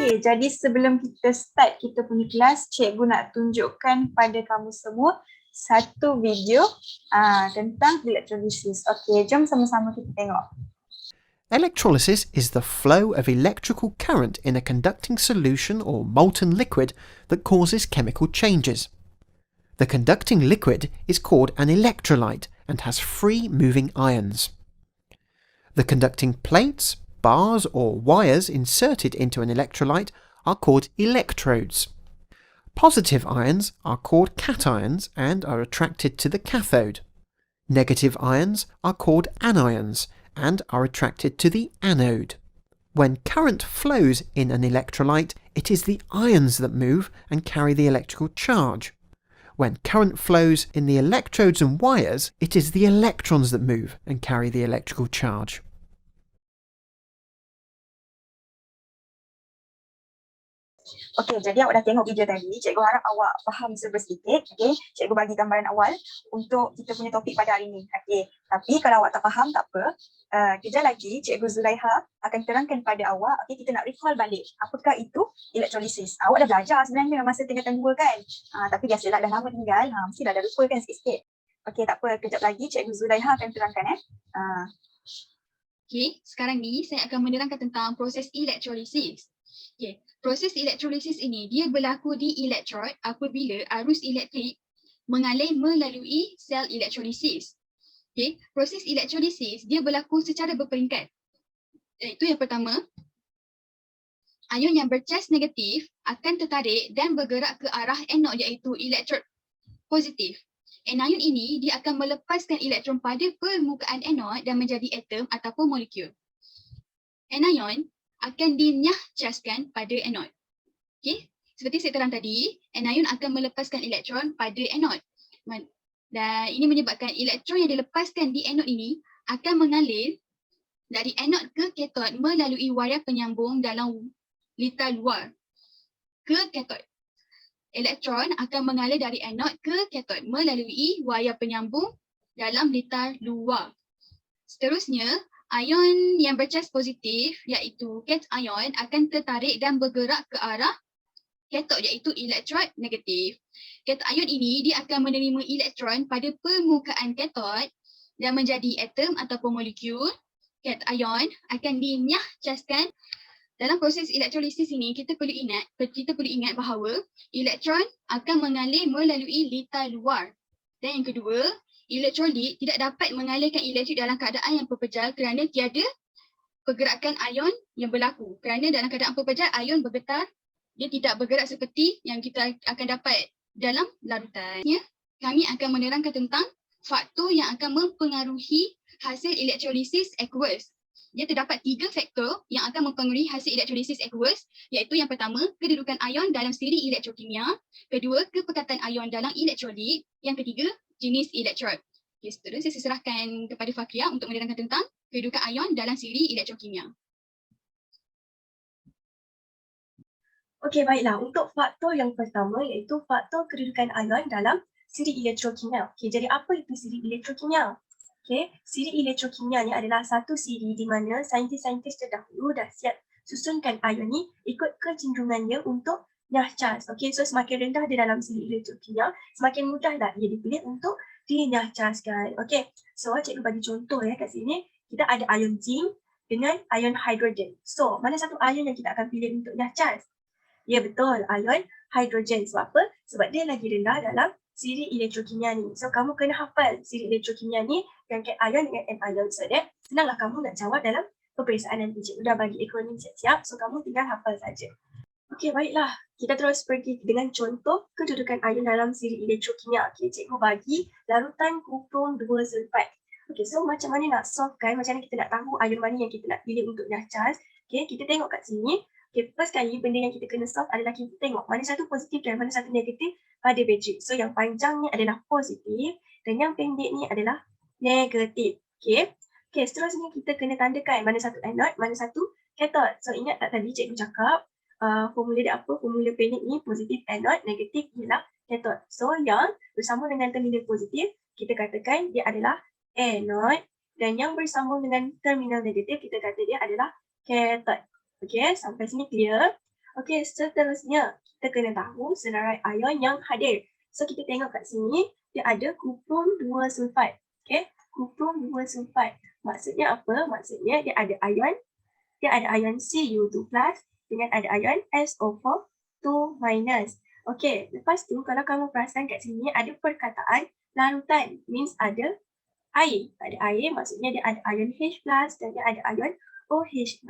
Okay, jadi sebelum kita start kita punya kelas, cikgu nak tunjukkan pada kamu semua satu video tentang electrolysis. Okay, jom sama-sama kita tengok. Electrolysis is the flow of electrical current in a conducting solution or molten liquid that causes chemical changes. The conducting liquid is called an electrolyte and has free moving ions. The conducting plates, bars or wires inserted into an electrolyte are called electrodes. Positive ions are called cations and are attracted to the cathode. Negative ions are called anions and are attracted to the anode. When current flows in an electrolyte, it is the ions that move and carry the electrical charge. When current flows in the electrodes and wires, it is the electrons that move and carry the electrical charge. Okay, jadi awak dah tengok video tadi. Cikgu harap awak faham sedikit. Okay, cikgu bagi gambaran awal untuk kita punya topik pada hari ini. Okay, tapi kalau awak tak faham, tak apa. Kejap lagi, Cikgu Zulaiha akan terangkan pada awak. Okay, kita nak recall balik. Apakah itu electrolysis? Awak dah belajar sebenarnya masa tingkatan 2 kan? Tapi biasalah dah lama tinggal. Mesti dah lupa kan sikit-sikit. Okay, tak apa. Kejap lagi, Cikgu Zulaiha akan terangkan. Okay, sekarang ni saya akan menerangkan tentang proses electrolysis. Okay, proses electrolysis ini dia berlaku di elektrod apabila arus elektrik mengalir melalui sel elektrolisis. Okay, proses electrolysis dia berlaku secara berperingkat. Iaitu yang pertama, ion yang bercas negatif akan tertarik dan bergerak ke arah anod iaitu elektrod positif. Anion ini dia akan melepaskan elektron pada permukaan anod dan menjadi atom ataupun molekul. Anion akan dinyahcaskan pada anod. Okey, seperti saya terang tadi, anion akan melepaskan elektron pada anod. Dan ini menyebabkan elektron yang dilepaskan di anod ini akan mengalir dari anod ke katod melalui wayar penyambung dalam litar luar ke katod. Elektron akan mengalir dari anod ke katod melalui wayar penyambung dalam litar luar. Seterusnya, ion yang bercas positif iaitu cation akan tertarik dan bergerak ke arah katod iaitu elektrod negatif. Cation ini dia akan menerima elektron pada permukaan katod dan menjadi atom ataupun molekul. Cation akan dinyahcaskan. Dalam proses elektrolisis ini kita perlu ingat bahawa elektron akan mengalir melalui litar luar. Dan yang kedua, elektrolit tidak dapat mengalirkan elektrik dalam keadaan yang pepejal kerana tiada pergerakan ion yang berlaku. Kerana dalam keadaan pepejal ion bergetar, dia tidak bergerak seperti yang kita akan dapat dalam larutan. Kami akan menerangkan tentang faktor yang akan mempengaruhi hasil elektrolisis aqueous. Dia terdapat 3 faktor yang akan mempengaruhi hasil elektrolisis aqueous, iaitu yang pertama, kedudukan ion dalam siri elektrokimia, kedua, kepekatan ion dalam elektrolit, yang ketiga, jenis elektrod. Okay, seterusnya saya serahkan kepada Fakria untuk menerangkan tentang kedudukan ion dalam siri elektrokimia. Okey, baiklah. Untuk faktor yang pertama iaitu faktor kedudukan ion dalam siri elektrokimia. Okey, jadi apa itu siri elektrokimia? Okay, siri elektrokimia ni adalah satu siri di mana saintis-saintis terdahulu dah siap susunkan ion ni ikut kecenderungannya untuk nyahcas. Okay, so semakin rendah di dalam siri elektrokimia, semakin mudahlah ia dipilih untuk dinyahcaskan. Okay, so cikgu bagi contoh kat sini, kita ada ion zinc dengan ion hidrogen. So, mana satu ion yang kita akan pilih untuk nyahcas? Ya betul, ion hidrogen. Sebab apa? Sebab dia lagi rendah dalam siri elektrokimia ni. So, kamu kena hafal siri elektrokimia ni dengan cat ion dengan anion. So that senanglah kamu nak jawab dalam peperiksaan nanti. Cikgu dah bagi akronim siap-siap. So, kamu tinggal hafal saja. Okey, baiklah. Kita terus pergi dengan contoh kedudukan ion dalam siri elektrokimia. Okey, cikgu bagi larutan kuprum 2 sulfat. Okey, so macam mana nak solve kan? Macam mana kita nak tahu ion mana yang kita nak pilih untuk nyahcas? Okey, kita tengok kat sini. Okay, first kali benda yang kita kena solve adalah kita tengok mana satu positif dan mana satu negatif pada bateri. So yang panjang ni adalah positif dan yang pendek ni adalah negatif. Okay. Okay, seterusnya kita kena tandakan mana satu anode, mana satu cathode. So ingat tak tadi cikgu cakap formula dia apa? Formula pendek ni positif anode, negatif ialah cathode. So yang bersambung dengan terminal positif kita katakan dia adalah anode dan yang bersambung dengan terminal negatif kita kata dia adalah cathode. Okay, sampai sini clear. Okey, seterusnya kita kena tahu senarai ion yang hadir. So kita tengok kat sini dia ada kuprum 2 sulfat. Okey, kuprum 2 sulfat. Maksudnya apa? Maksudnya dia ada ion Cu2+ dengan ada ion SO4 2-. Okey, lepas tu kalau kamu perasan kat sini ada perkataan larutan, means ada air. Ada air maksudnya dia ada ion H+ dan dia ada ion OH-.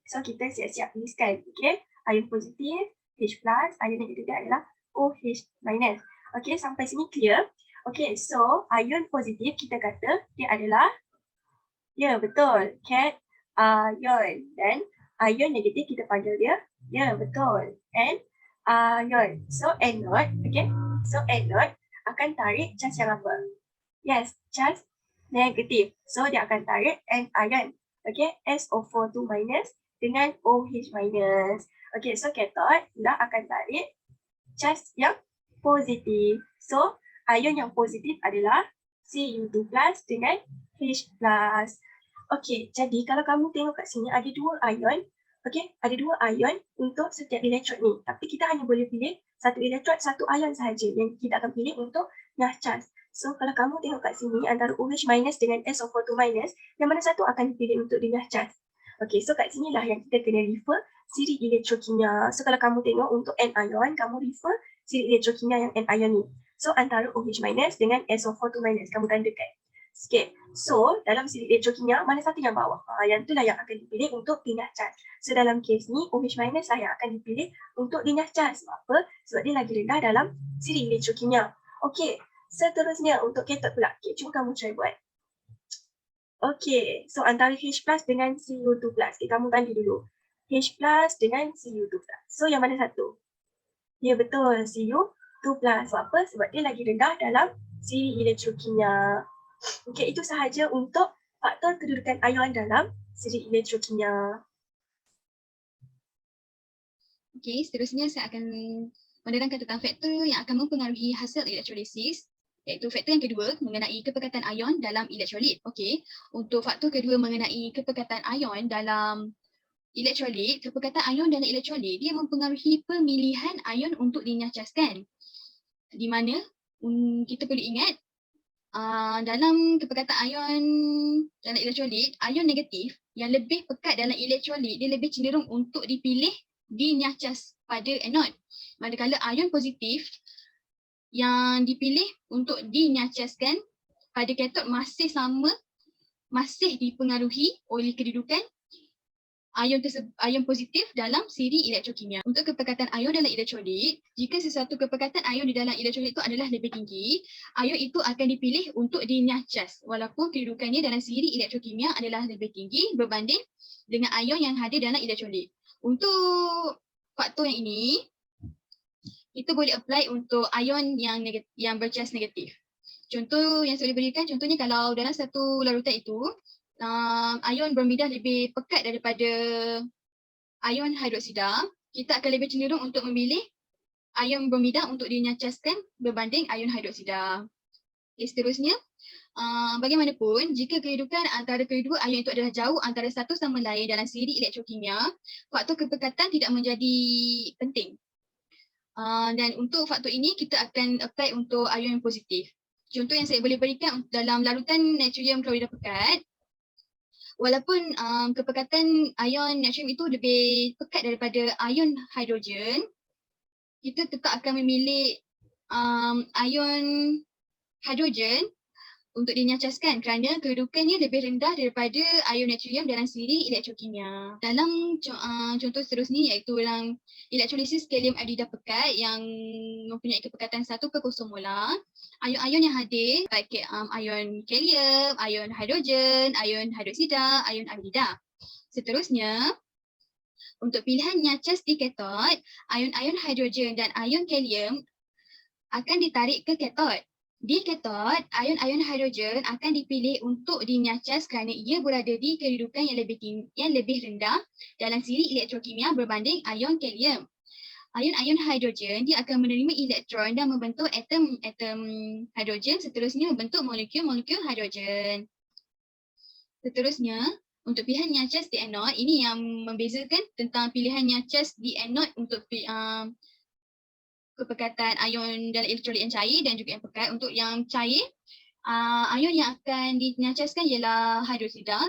So kita siap-siap tuliskan. Okey, ion positif H+, ion negatif dia adalah OH-. Okey, sampai sini clear? Okey, so ion positif kita kata dia adalah, ya betul, cation. Dan ion negatif kita panggil dia, ya betul, anion. So anode, okey. So anode akan tarik charge yang apa? Yes, charge negatif. So dia akan tarik anion. Okey, SO4 2- dengan OH-. Okey, so cathode pula akan tarik charge yang positif. So ion yang positif adalah Cu2+ dengan H+. Okey, jadi kalau kamu tengok kat sini ada dua ion. Okey, ada dua ion untuk setiap elektrod ni. Tapi kita hanya boleh pilih satu elektrod, satu ion sahaja yang kita akan pilih untuk nyah charge. So kalau kamu tengok kat sini antara OH- dengan SO4 2-, yang mana satu akan dipilih untuk dinyah charge? Okey, so kat sinilah yang kita kena refer siri elektrokimia. So kalau kamu tengok untuk anion, kamu refer siri elektrokimia yang anion ni. So antara OH- dengan SO4 2-, kamu tandakan. Okay. So dalam siri elektrokimia mana satu yang bawah? Yang itulah yang akan dipilih untuk dinyah charge. So dalam kes ni OH- lah yang akan dipilih untuk dinyah charge. Sebab apa? Sebab dia lagi rendah dalam siri elektrokimia. Okey, seterusnya untuk cathode pula. Okay, cuba kamu try buat. Okey, so antara H+ dengan Cu2+. Okay, kamu ganti dulu. H+ dengan Cu2+. So yang mana satu? Ya betul, Cu2+. Sebab apa? Sebab dia lagi rendah dalam siri elektrokimia. Okey, itu sahaja untuk faktor kedudukan ion dalam siri elektrokimia. Okey, seterusnya saya akan menerangkan tentang faktor yang akan mempengaruhi hasil elektrolisis, iaitu faktor yang kedua mengenai kepekatan ion dalam elektrolit. Okey, untuk faktor kedua mengenai kepekatan ion dalam elektrolit, kepekatan ion dalam elektrolit dia mempengaruhi pemilihan ion untuk dinyahcaskan. Di mana kita perlu ingat dalam kepekatan ion dalam elektrolit, ion negatif yang lebih pekat dalam elektrolit dia lebih cenderung untuk dipilih dinyahcas pada anode. Manakala ion positif yang dipilih untuk dinyahcaskan pada kathode masih dipengaruhi oleh kedudukan ion positif dalam siri elektrokimia. Untuk kepekatan ion dalam elektrolit, jika sesuatu kepekatan ion di dalam elektrolit itu adalah lebih tinggi, ion itu akan dipilih untuk dinyahcas walaupun kedudukannya dalam siri elektrokimia adalah lebih tinggi berbanding dengan ion yang hadir dalam elektrolit. Untuk faktor yang ini, kita boleh apply untuk ion yang bercharge negatif. Contoh yang saya boleh berikan, contohnya kalau dalam satu larutan itu, ion bromida lebih pekat daripada ion hidroksida, kita akan lebih cenderung untuk memilih ion bromida untuk dinyahcaskan berbanding ion hidroksida. Okay, seterusnya, bagaimanapun, jika kedudukan antara kedua ion itu adalah jauh antara satu sama lain dalam siri elektrokimia, faktor kepekatan tidak menjadi penting. Dan untuk faktor ini, kita akan apply untuk ion yang positif. Contoh yang saya boleh berikan dalam larutan natrium klorida pekat, walaupun kepekatan ion natrium itu lebih pekat daripada ion hidrogen, kita tetap akan memilih ion hidrogen untuk dinyahcaskan kerana kedudukannya lebih rendah daripada ion natrium dalam siri elektrokimia. Dalam contoh seterusnya iaitu dalam elektrolisis kalium iodida pekat yang mempunyai kepekatan 1/0 molar, ion-ion yang hadir baik ion kalium, ion hidrogen, ion hidroksida, ion iodida. Seterusnya, untuk pilihan nyahcas di kathode, ion-ion hidrogen dan ion kalium akan ditarik ke kathode. Di kathode, ion-ion hidrogen akan dipilih untuk dinyahcas kerana ia berada di kedudukan yang lebih rendah dalam siri elektrokimia berbanding ion kalium. Ion-ion hidrogen dia akan menerima elektron dan membentuk atom hidrogen, seterusnya membentuk molekul-molekul hidrogen. Seterusnya, untuk pilihannya charge di anode, ini yang membezakan tentang pilihannya charge di anode untuk kepekatan ion dalam elektrolit yang cair dan juga yang pekat. Untuk yang cair, ion yang akan dinyacaskan ialah hidroksida.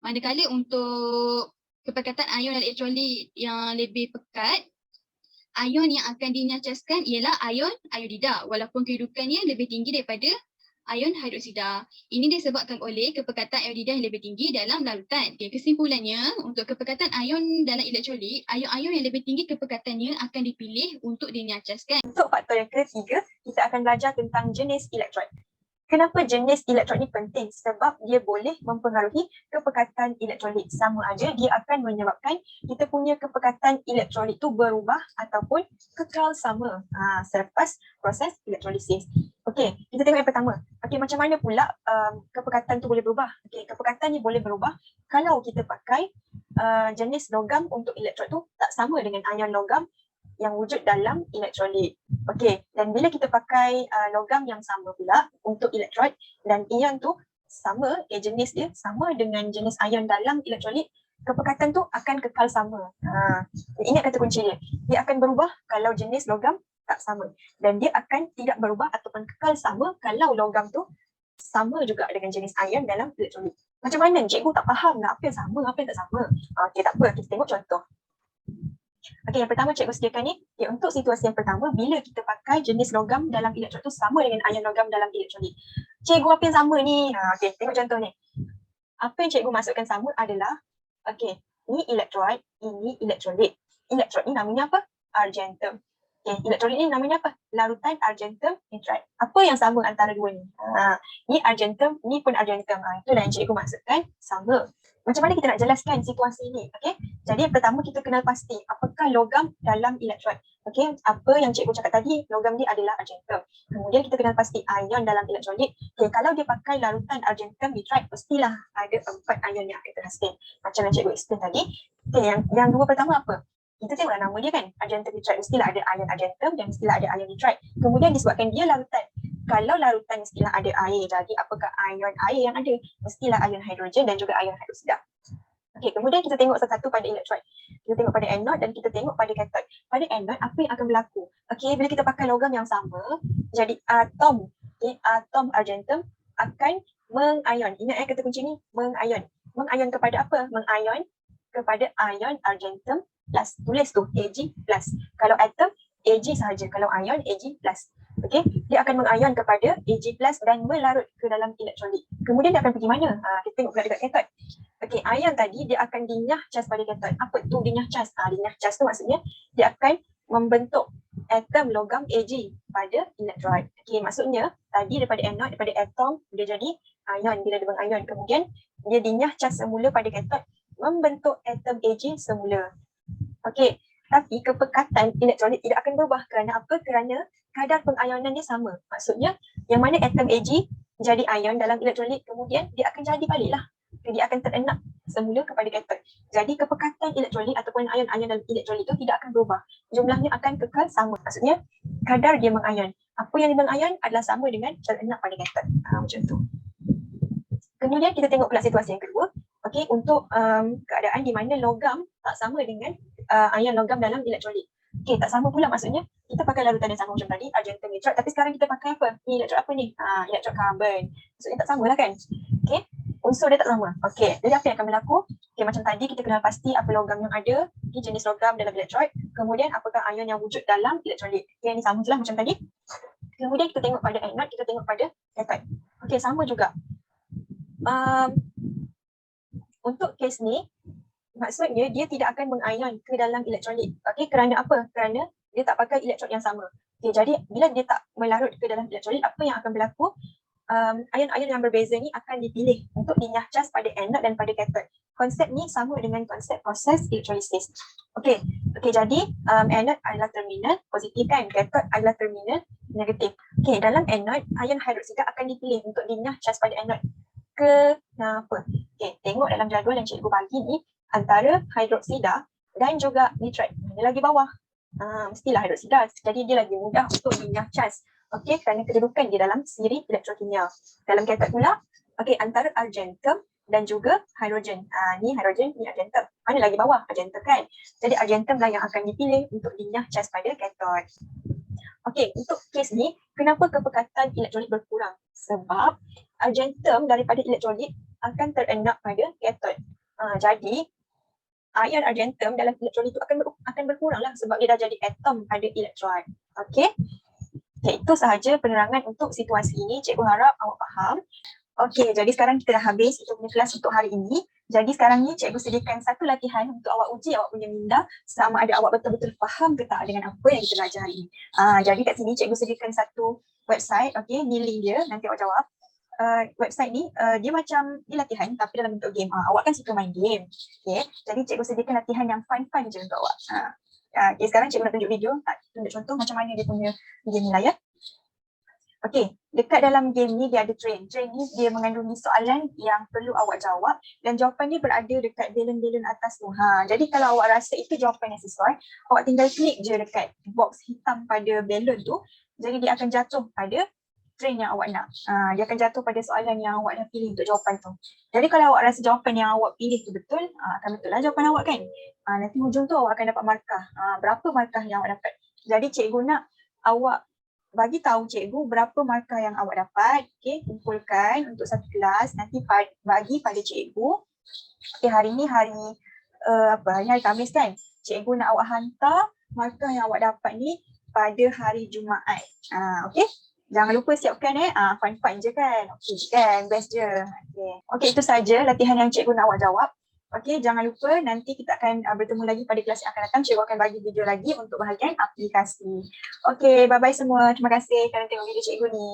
Manakala untuk kepekatan ion dalam elektrolit yang lebih pekat, ion yang akan dinyacaskan ialah ion iodida walaupun kedudukannya lebih tinggi daripada ion hidroksida. Ini disebabkan oleh kepekatan iodida yang lebih tinggi dalam larutan. Okay, kesimpulannya, untuk kepekatan ion dalam elektrolit, ion-ion yang lebih tinggi kepekatannya akan dipilih untuk dinyacaskan. Untuk faktor yang ketiga, kita akan belajar tentang jenis elektrod. Kenapa jenis elektrod ni penting? Sebab dia boleh mempengaruhi kepekatan elektrolit. Sama ada dia akan menyebabkan kita punya kepekatan elektrolit tu berubah ataupun kekal sama selepas proses elektrolisis. Okey, kita tengok yang pertama. Okey, macam mana pula kepekatan tu boleh berubah? Okey, kepekatan ni boleh berubah kalau kita pakai jenis logam untuk elektrod tu tak sama dengan ion logam yang wujud dalam elektrolit. Okey, dan bila kita pakai logam yang sama pula untuk elektrod dan ion tu sama, jenis dia sama dengan jenis ion dalam elektrolit, kepekatan tu akan kekal sama. Ingat kata kunci dia. Dia akan berubah kalau jenis logam tak sama dan dia akan tidak berubah ataupun kekal sama kalau logam tu sama juga dengan jenis ion dalam elektrolit. Macam mana? Cikgu tak faham lah apa yang sama, apa yang tak sama. Okey, tak apa, kita tengok contoh. Okey, yang pertama cikgu sediakan ni, untuk situasi yang pertama, bila kita pakai jenis logam dalam elektrod tu sama dengan ion logam dalam elektrolit. Cikgu, apa yang sama ni? Okey, tengok contoh ni. Apa yang cikgu maksudkan sama adalah, okey, ni elektrod, ini elektrolit. Elektrod ni namanya apa? Argentum. Okey, elektrolit ni namanya apa? Larutan argentum nitride. Apa yang sama antara dua ni? Ni argentum, ni pun argentum. Itulah yang cikgu maksudkan sama. Macam mana kita nak jelaskan situasi ni? Okey. Jadi yang pertama kita kenal pasti apakah logam dalam elektrod. Okey, apa yang cikgu cakap tadi, logam dia adalah argentum. Kemudian kita kenal pasti ion dalam elektrolit. Okey, kalau dia pakai larutan argentum nitride, mestilah ada 4 ion yang akan terhasil. Macam yang cikgu explain tadi. Okey, yang dua pertama apa? Kita tengoklah nama dia kan, argentum nitride, mestilah ada ion argentum dan mestilah ada ion nitride. Kemudian disebabkan dia larutan. Kalau larutan mestilah ada air, jadi apakah ion air yang ada? Mestilah ion hidrogen dan juga ion hidroksida. Okey, kemudian kita tengok satu-satu pada elektrod. Kita tengok pada anode dan kita tengok pada kathod. Pada anode, apa yang akan berlaku? Okey, bila kita pakai logam yang sama, jadi atom, atom argentum akan mengion. Ingat kata kunci ni, mengion. Mengion kepada apa? Mengion kepada ion argentum plus. Tulis tu, Ag plus. Kalau atom, Ag sahaja. Kalau ion, Ag plus. Okey, dia akan mengion kepada Ag plus dan melarut ke dalam elektrolit. Kemudian dia akan pergi mana? Kita tengok pula dekat kathod. Okey, ion tadi dia akan dinyah cas pada kathod. Apa tu dinyah cas? Dinyah cas tu maksudnya dia akan membentuk atom logam Ag pada elektrod. Okey, maksudnya tadi daripada anode, daripada atom dia jadi ion bila dia mengion. Kemudian dia dinyah cas semula pada kathod membentuk atom Ag semula. Okey, tapi kepekatan elektrolit tidak akan berubah kerana apa? Kerana kadar pengionan dia sama. Maksudnya yang mana atom Ag jadi ion dalam elektrolit, kemudian dia akan jadi baliklah. Dia akan terenak semula kepada kathod. Jadi kepekatan elektrolit ataupun ion-ion dalam elektrolit itu tidak akan berubah. Jumlahnya akan kekal sama. Maksudnya kadar dia mengion. Apa yang dia mengion adalah sama dengan terenak pada kathod. Macam tu. Kemudian kita tengok pula situasi yang kedua. Okey, untuk keadaan di mana logam tak sama dengan ion logam dalam elektrolit. Okey, tak sama pula maksudnya kita pakai larutan yang sama macam tadi, argentum nitride, tapi sekarang kita pakai apa? Ni elektrod apa ni? Elektrod karbon. Maksudnya tak sama lah kan? Okey, unsur dia tak sama. Okey, jadi apa yang akan berlaku? Okey, macam tadi kita kenal pasti apa logam yang ada, jenis logam dalam elektrod, kemudian apakah ion yang wujud dalam elektrolit. Okey, yang ni sama je lah macam tadi. Kemudian kita tengok pada anode, kita tengok pada kathod. Okey, sama juga. Untuk kes ni, maksudnya dia tidak akan mengion ke dalam elektrolit. Okey, kerana apa? Kerana dia tak pakai elektrod yang sama. Okey, jadi bila dia tak melarut ke dalam elektrolit, apa yang akan berlaku? Ion-ion yang berbeza ni akan dipilih untuk dinyah cas pada anode dan pada kathod. Konsep ni sama dengan konsep proses elektrolisis. Okey, jadi anode adalah terminal positif kan, kathod adalah terminal negatif. Okey, dalam anode, ion hidroksida akan dipilih untuk dinyah cas pada anode. Kenapa? Okey, tengok dalam jadual yang cikgu bagi ni antara hidroksida dan juga nitride. Mana lagi bawah? Mestilah hidroksida. Jadi dia lagi mudah untuk dinyah cas. Okey, kerana kedudukan dia dalam siri elektrokimia. Dalam kathod pula, okey, antara argentum dan juga hidrogen. Ni hidrogen, ni argentum. Mana lagi bawah? Argentum kan? Jadi argentum lah yang akan dipilih untuk dinyah cas pada kathod. Okey, untuk kes ni, kenapa kepekatan elektrolit berkurang? Sebab argentum daripada elektrolit akan terenak pada kathod. Jadi, ion argentum dalam elektrolit itu akan berkurang lah sebab dia dah jadi atom pada elektron. Okey? Okay, itu sahaja penerangan untuk situasi ini. Cikgu harap awak faham. Okey, jadi sekarang kita dah habis kita punya kelas untuk hari ini. Jadi sekarang ni cikgu sediakan satu latihan untuk awak uji awak punya minda sama ada awak betul-betul faham ke tak dengan apa yang kita belajar hari ini. Jadi kat sini cikgu sediakan satu website, okey, ni link dia, nanti awak jawab. Website ni dia macam ni latihan tapi dalam bentuk game. Awak kan suka main game. Okey, jadi cikgu sediakan latihan yang fun-fun je untuk awak. Okay, sekarang cikgu nak tunjuk video, tunjuk contoh macam mana dia punya game ni lah ya. Okey, dekat dalam game ni dia ada train. Train ni dia mengandungi soalan yang perlu awak jawab dan jawapan dia berada dekat balon-balon atas tu. Jadi kalau awak rasa itu jawapan yang sesuai, awak tinggal klik je dekat box hitam pada balon tu. Jadi dia akan jatuh pada train yang awak nak. Dia akan jatuh pada soalan yang awak dah pilih untuk jawapan tu. Jadi kalau awak rasa jawapan yang awak pilih tu betul, akan betul lah jawapan awak kan. Nanti hujung tu awak akan dapat markah. Berapa markah yang awak dapat. Jadi cikgu nak awak bagi tahu cikgu berapa markah yang awak dapat. Okey, kumpulkan untuk satu kelas. Nanti bagi pada cikgu. Okey, hari ni hari hari Khamis kan. Cikgu nak awak hantar markah yang awak dapat ni pada hari Jumaat. Okey. Jangan lupa siapkan fun-fun je kan. Okey kan, best je. Okey, itu saja latihan yang cikgu nak awak jawab. Okey, jangan lupa nanti kita akan bertemu lagi pada kelas yang akan datang. Cikgu akan bagi video lagi untuk bahagian aplikasi. Okey, bye-bye semua. Terima kasih kerana tengok video cikgu ni.